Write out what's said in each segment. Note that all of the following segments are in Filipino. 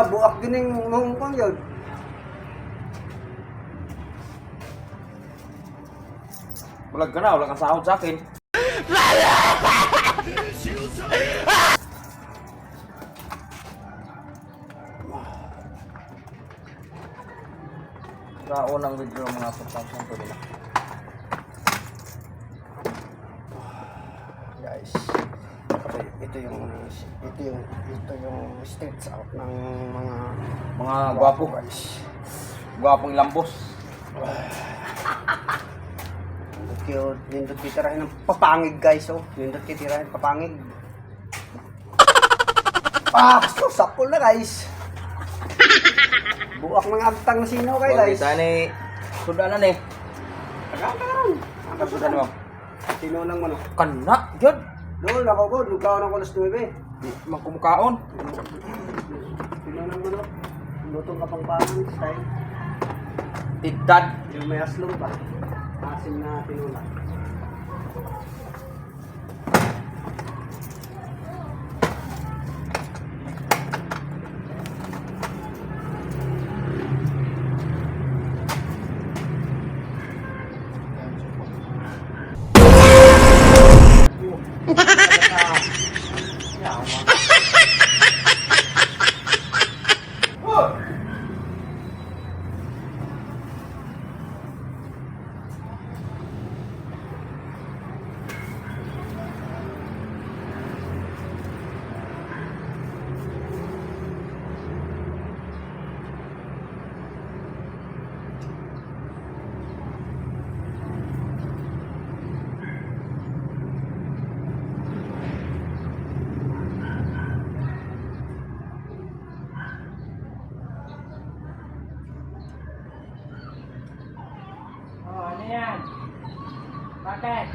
buak din yung mahungkong yun. Bulag ka na, wala kang sahod sa akin. Sa unang video mga pagpapang ko nila. Guys, ito yung states out ng Mga gwapo guys. Gwapong lambos. cute. Nindot titirahin ng papangig guys, oh. Nindot titirahin papangig. So sapol na guys. Buak ng agtang na sino kayo guys. Kita ni sudanan eh. Tagaan. Ang sudan mo. Sino lang mo no? Kana, yun. Doon ako ko, lugaw ng alas 9. Di man kumukaon. Sino lang mo no? Lutong kapangpangan style. Tidad. Yung may aslong pa. Asim na tinula. Ano yan? Bakit?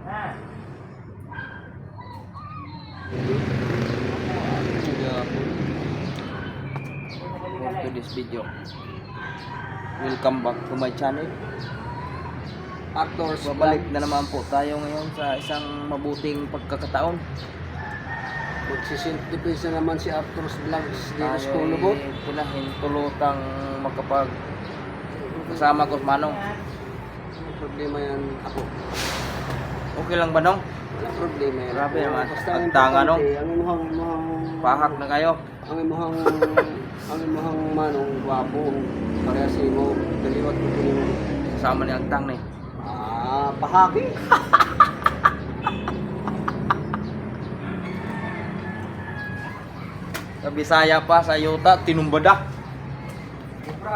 Ha? Welcome to this video. Welcome back to my channel. Actors, babalik na naman po tayo ngayon sa isang mabuting pagkakataon. Magsisintipis na naman si Arthur's Vlogs dito sa Kulubot. Pinahin tulutang makapag kasama ko manong. Problema yan ako. Okay lang ba nong? Wala problema yan. Grabe naman. Basta Ang ang tanga, no? importante, ang imuhang Pahak na kayo. ang imuhang manong gwapo. Parehas mo daliwat ko mo. Kasama ni Agtang ni. Pahaki. Sa Bisaya pa, sa Yuta, tinumbada.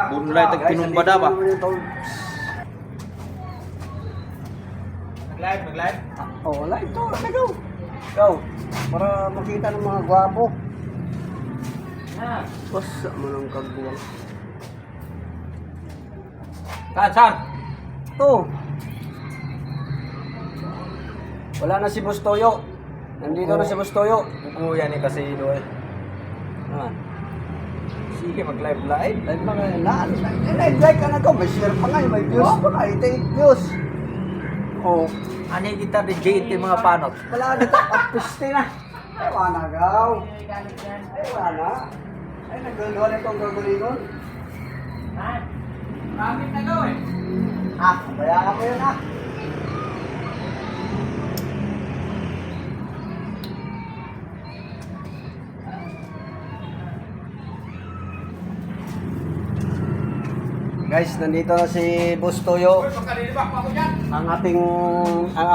Bunlay tag tinumbada ba? Mag-live? Oh, wala ito. Go. Go. Para makita ng mga gwapo. Ha? Basta mo ng kagbuwang. Saan? Oh. Wala na si Bustoyo. Nandito na si Bustoyo. Kuya ni kasi doon. Ah. Sige, mag-live live. Live mga like ka na ko. May share pa nga. May views pa nga. 88 views. Oh. Ano yung kita ni JT mga panot? Wala na ito. Apiste na. Ay, wala gaw. Ay, wala. Ay, nagluluhan itong gagulingon. Ha? Bakit na gawin? Bayaran mo yun Guys, nandito na si Bustoyo. Ang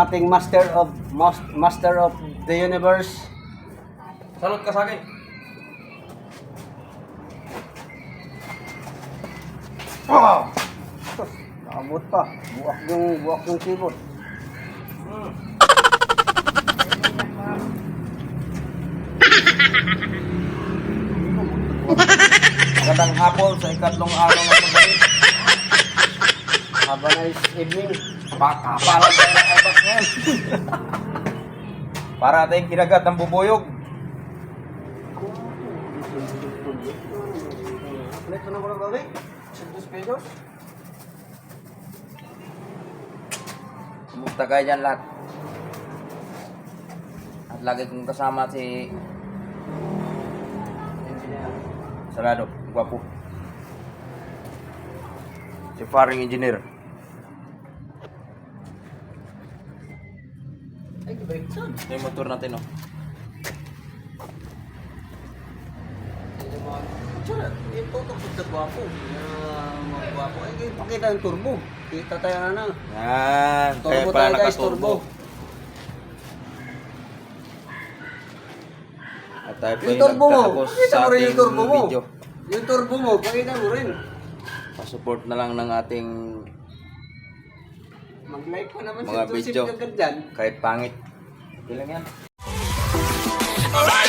ating master of the universe. Salot ka sa akin. Nakabot pa. Buwak yung keyboard. Magandang hapon sa ikatlong araw ng pagdating. Have a nice evening. Pala tayo ng ibas ngayon. Para tayong kinagat ng bubuyog. Ulit na ko ng gawin. 100 pesos. Kumusta kayo dyan lahat? At lagi kong kasama si Sarado, gwapo. Si Faring Engineer. Ay, kabalik saan? Ito yung motor natin, oh. Tsura, ito tapos na gwapo. Mga gwapo. Ay, pakita yung turbo. Kita tayo na. Yan, kaya Turbo pala tayo guys, nakaturbo. turbo. At tayo po Yung yung turbo mo. nagtatapos Pakita sa mo rin yung ating turbo mo. video. Yung turbo mo, pakita mo rin. Pa-support na lang ng ating Mag-like pa naman mga si Tusip video. kagad dyan. Kahit pangit. Okay lang yan. Alright.